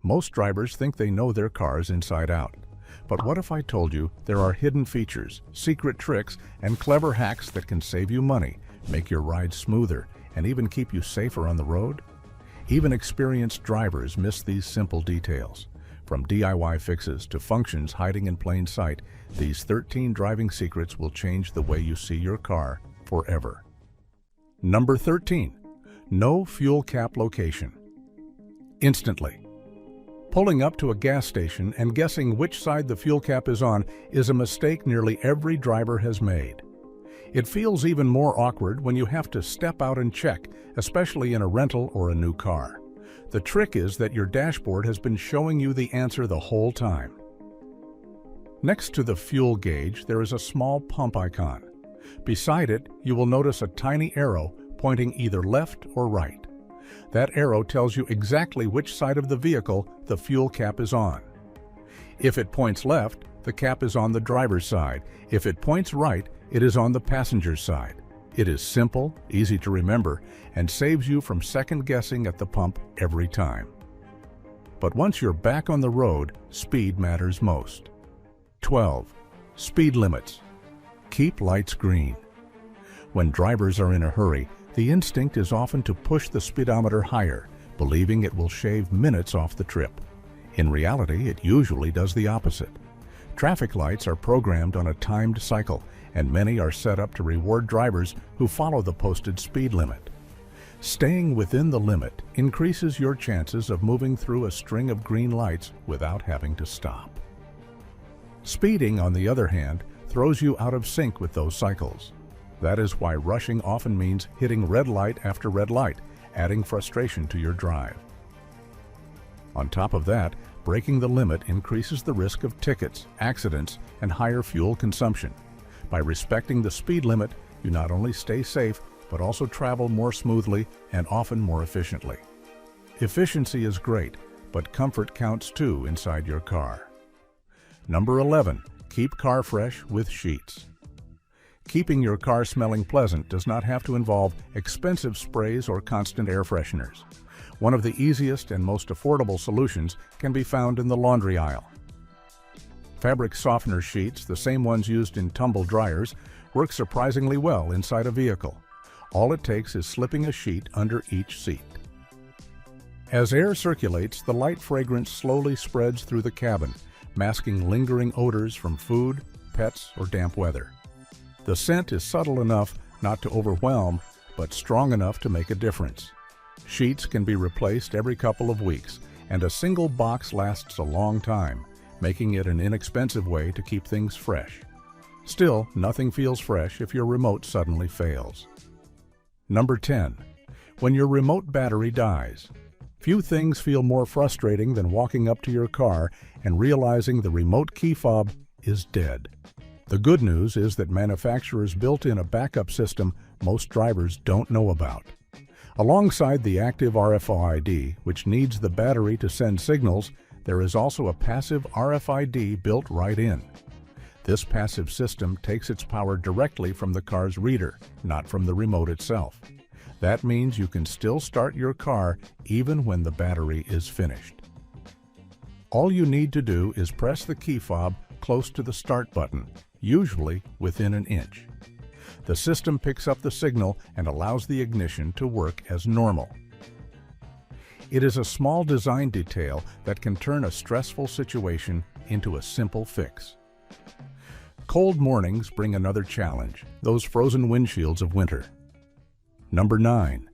Most drivers think they know their cars inside out. But what if I told you there are hidden features, secret tricks, and clever hacks that can save you money, make your ride smoother, and even keep you safer on the road? Even experienced drivers miss these simple details. From DIY fixes to functions hiding in plain sight, these 13 driving secrets will change the way you see your car forever. Number 13. No fuel cap location. Instantly. Pulling up to a gas station and guessing which side the fuel cap is on is a mistake nearly every driver has made. It feels even more awkward when you have to step out and check, especially in a rental or a new car. The trick is that your dashboard has been showing you the answer the whole time. Next to the fuel gauge, there is a small pump icon. Beside it, you will notice a tiny arrow pointing either left or right. That arrow tells you exactly which side of the vehicle the fuel cap is on. If it points left, the cap is on the driver's side. If it points right, it is on the passenger's side. It is simple, easy to remember, and saves you from second-guessing at the pump every time. But once you're back on the road, speed matters most. 12. Speed limits. Keep lights green. When drivers are in a hurry, the instinct is often to push the speedometer higher, believing it will shave minutes off the trip. In reality, it usually does the opposite. Traffic lights are programmed on a timed cycle, and many are set up to reward drivers who follow the posted speed limit. Staying within the limit increases your chances of moving through a string of green lights without having to stop. Speeding, on the other hand, throws you out of sync with those cycles. That is why rushing often means hitting red light after red light, adding frustration to your drive. On top of that, breaking the limit increases the risk of tickets, accidents, and higher fuel consumption. By respecting the speed limit, you not only stay safe, but also travel more smoothly and often more efficiently. Efficiency is great, but comfort counts too inside your car. Number 11. Keep car fresh with sheets. Keeping your car smelling pleasant does not have to involve expensive sprays or constant air fresheners. One of the easiest and most affordable solutions can be found in the laundry aisle. Fabric softener sheets, the same ones used in tumble dryers, work surprisingly well inside a vehicle. All it takes is slipping a sheet under each seat. As air circulates, the light fragrance slowly spreads through the cabin, masking lingering odors from food, pets, or damp weather. The scent is subtle enough not to overwhelm, but strong enough to make a difference. Sheets can be replaced every couple of weeks, and a single box lasts a long time, making it an inexpensive way to keep things fresh. Still, nothing feels fresh if your remote suddenly fails. Number 10. When your remote battery dies. Few things feel more frustrating than walking up to your car and realizing the remote key fob is dead. The good news is that manufacturers built in a backup system most drivers don't know about. Alongside the active RFID, which needs the battery to send signals, there is also a passive RFID built right in. This passive system takes its power directly from the car's reader, not from the remote itself. That means you can still start your car even when the battery is finished. All you need to do is press the key fob close to the start button, usually within an inch. The system picks up the signal and allows the ignition to work as normal. It is a small design detail that can turn a stressful situation into a simple fix. Cold mornings bring another challenge, those frozen windshields of winter. Number 9.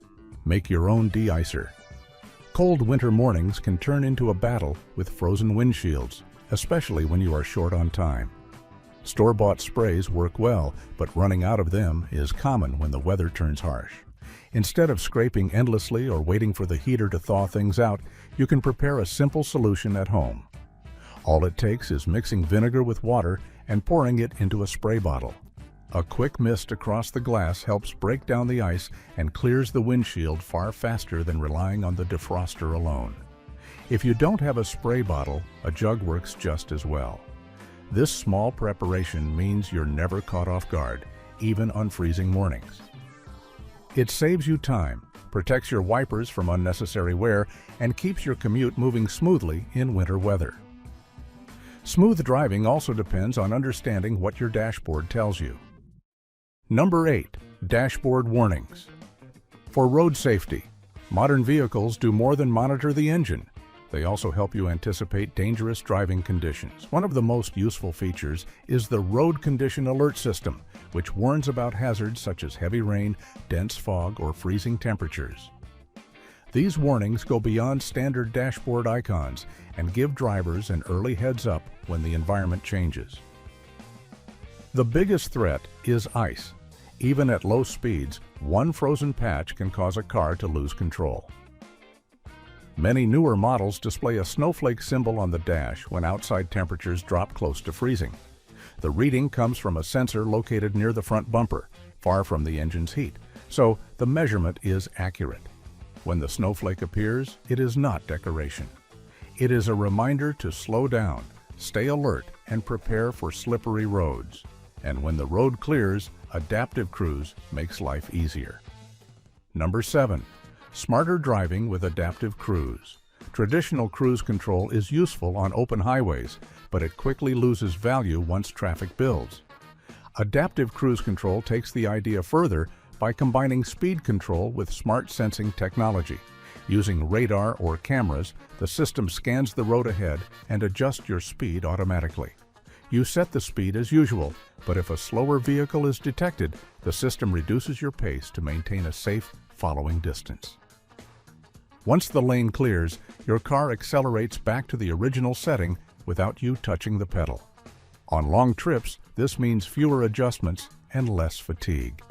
Make your own de-icer. Cold winter mornings can turn into a battle with frozen windshields, especially when you are short on time. Store-bought sprays work well, but running out of them is common when the weather turns harsh. Instead of scraping endlessly or waiting for the heater to thaw things out, you can prepare a simple solution at home. All it takes is mixing vinegar with water and pouring it into a spray bottle. A quick mist across the glass helps break down the ice and clears the windshield far faster than relying on the defroster alone. If you don't have a spray bottle, a jug works just as well. This small preparation means you're never caught off guard, even on freezing mornings. It saves you time, protects your wipers from unnecessary wear, and keeps your commute moving smoothly in winter weather. Smooth driving also depends on understanding what your dashboard tells you. Number 8. Dashboard warnings. For road safety, modern vehicles do more than monitor the engine. They also help you anticipate dangerous driving conditions. One of the most useful features is the Road Condition Alert System, which warns about hazards such as heavy rain, dense fog, or freezing temperatures. These warnings go beyond standard dashboard icons and give drivers an early heads-up when the environment changes. The biggest threat is ice. Even at low speeds, one frozen patch can cause a car to lose control. Many newer models display a snowflake symbol on the dash when outside temperatures drop close to freezing. The reading comes from a sensor located near the front bumper, far from the engine's heat, so the measurement is accurate. When the snowflake appears, it is not decoration. It is a reminder to slow down, stay alert, and prepare for slippery roads. And when the road clears, Adaptive Cruise makes life easier. Number 7. Smarter driving with Adaptive Cruise. Traditional cruise control is useful on open highways, but it quickly loses value once traffic builds. Adaptive Cruise Control takes the idea further by combining speed control with smart sensing technology. Using radar or cameras, the system scans the road ahead and adjusts your speed automatically. You set the speed as usual, but if a slower vehicle is detected, the system reduces your pace to maintain a safe following distance. Once the lane clears, your car accelerates back to the original setting without you touching the pedal. On long trips, this means fewer adjustments and less fatigue.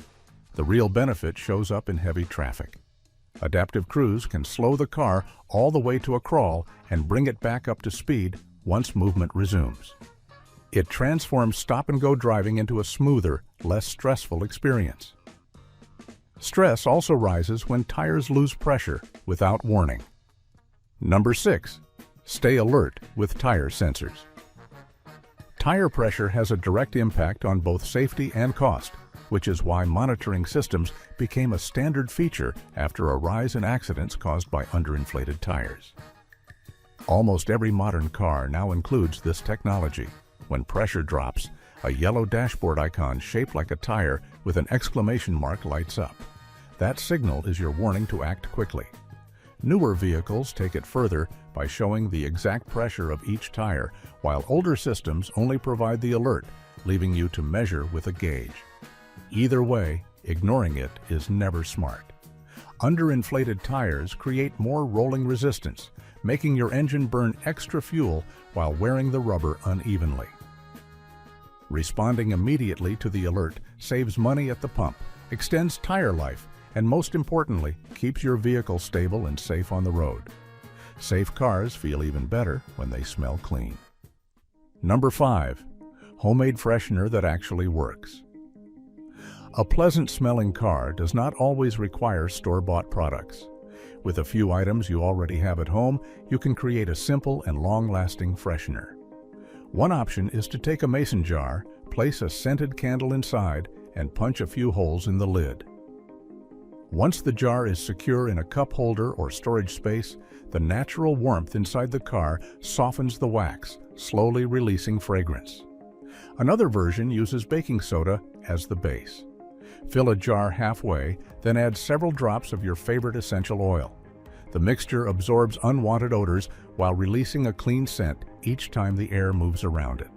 The real benefit shows up in heavy traffic. Adaptive Cruise can slow the car all the way to a crawl and bring it back up to speed once movement resumes. It transforms stop-and-go driving into a smoother, less stressful experience. Stress also rises when tires lose pressure without warning. Number 6. Stay alert with tire sensors. Tire pressure has a direct impact on both safety and cost, which is why monitoring systems became a standard feature after a rise in accidents caused by underinflated tires. Almost every modern car now includes this technology. When pressure drops, a yellow dashboard icon shaped like a tire with an exclamation mark lights up. That signal is your warning to act quickly. Newer vehicles take it further by showing the exact pressure of each tire, while older systems only provide the alert, leaving you to measure with a gauge. Either way, ignoring it is never smart. Underinflated tires create more rolling resistance, making your engine burn extra fuel while wearing the rubber unevenly. Responding immediately to the alert saves money at the pump, extends tire life, and most importantly, keeps your vehicle stable and safe on the road. Safe cars feel even better when they smell clean. Number 5. Homemade freshener that actually works. A pleasant-smelling car does not always require store-bought products. With a few items you already have at home, you can create a simple and long-lasting freshener. One option is to take a mason jar, place a scented candle inside, and punch a few holes in the lid. Once the jar is secure in a cup holder or storage space, the natural warmth inside the car softens the wax, slowly releasing fragrance. Another version uses baking soda as the base. Fill a jar halfway, then add several drops of your favorite essential oil. The mixture absorbs unwanted odors while releasing a clean scent each time the air moves around it.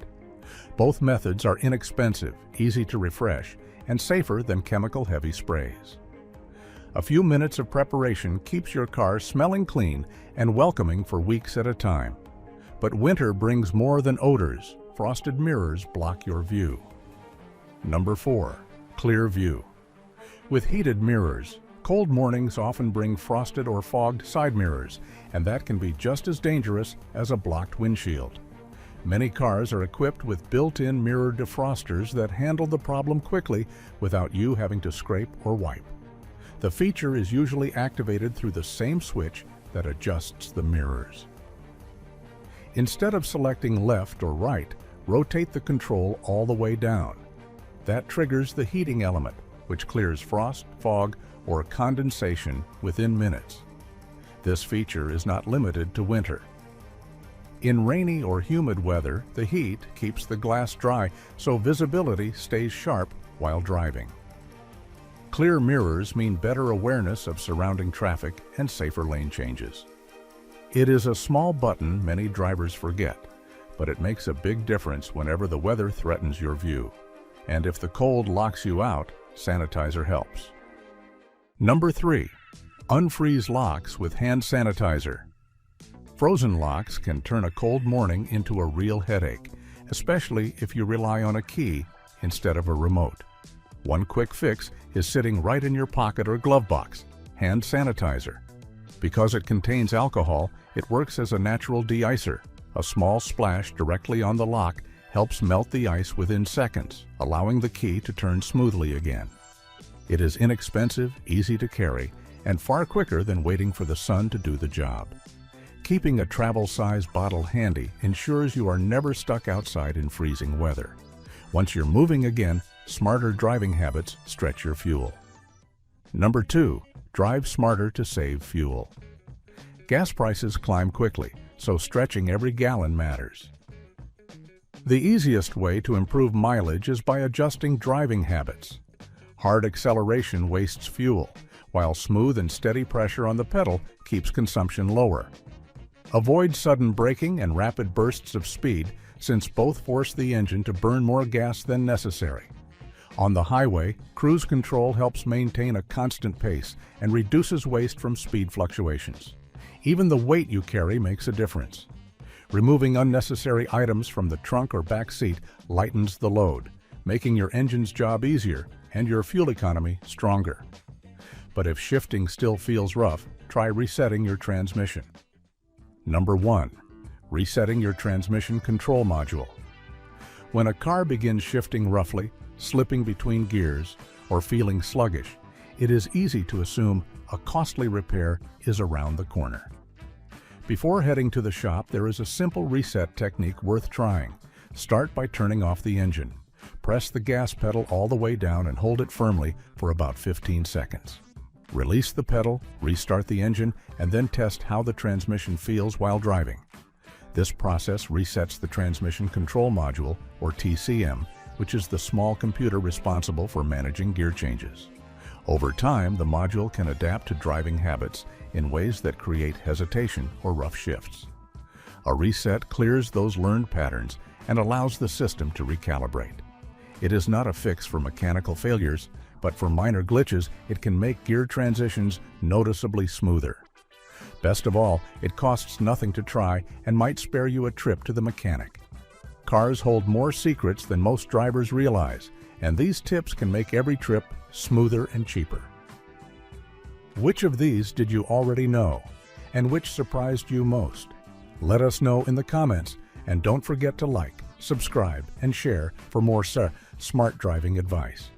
Both methods are inexpensive, easy to refresh, and safer than chemical-heavy sprays. A few minutes of preparation keeps your car smelling clean and welcoming for weeks at a time. But winter brings more than odors. Frosted mirrors block your view. Number 4. Clear view. With heated mirrors, cold mornings often bring frosted or fogged side mirrors, and that can be just as dangerous as a blocked windshield. Many cars are equipped with built-in mirror defrosters that handle the problem quickly without you having to scrape or wipe. The feature is usually activated through the same switch that adjusts the mirrors. Instead of selecting left or right, rotate the control all the way down. That triggers the heating element, which clears frost, fog, or condensation within minutes. This feature is not limited to winter. In rainy or humid weather, the heat keeps the glass dry, so visibility stays sharp while driving. Clear mirrors mean better awareness of surrounding traffic and safer lane changes. It is a small button many drivers forget, but it makes a big difference whenever the weather threatens your view. And if the cold locks you out, sanitizer helps. Number 3. Unfreeze locks with hand sanitizer. Frozen locks can turn a cold morning into a real headache, especially if you rely on a key instead of a remote. One quick fix is sitting right in your pocket or glove box: hand sanitizer. Because it contains alcohol, it works as a natural de-icer. A small splash directly on the lock helps melt the ice within seconds, allowing the key to turn smoothly again. It is inexpensive, easy to carry, and far quicker than waiting for the sun to do the job. Keeping a travel-size bottle handy ensures you are never stuck outside in freezing weather. Once you're moving again, smarter driving habits stretch your fuel. Number 2. Drive smarter to save fuel. Gas prices climb quickly, so stretching every gallon matters. The easiest way to improve mileage is by adjusting driving habits. Hard acceleration wastes fuel, while smooth and steady pressure on the pedal keeps consumption lower. Avoid sudden braking and rapid bursts of speed, since both force the engine to burn more gas than necessary. On the highway, cruise control helps maintain a constant pace and reduces waste from speed fluctuations. Even the weight you carry makes a difference. Removing unnecessary items from the trunk or back seat lightens the load, making your engine's job easier and your fuel economy stronger. But if shifting still feels rough, try resetting your transmission. Number 1. Resetting your transmission control module. When a car begins shifting roughly, slipping between gears, or feeling sluggish, it is easy to assume a costly repair is around the corner. Before heading to the shop, there is a simple reset technique worth trying. Start by turning off the engine. Press the gas pedal all the way down and hold it firmly for about 15 seconds. Release the pedal, restart the engine, and then test how the transmission feels while driving. This process resets the transmission control module, or TCM, which is the small computer responsible for managing gear changes. Over time, the module can adapt to driving habits in ways that create hesitation or rough shifts. A reset clears those learned patterns and allows the system to recalibrate. It is not a fix for mechanical failures, but for minor glitches, it can make gear transitions noticeably smoother. Best of all, it costs nothing to try and might spare you a trip to the mechanic. Cars hold more secrets than most drivers realize, and these tips can make every trip smoother and cheaper. Which of these did you already know, and which surprised you most? Let us know in the comments, and don't forget to like, subscribe, and share for more smart driving advice.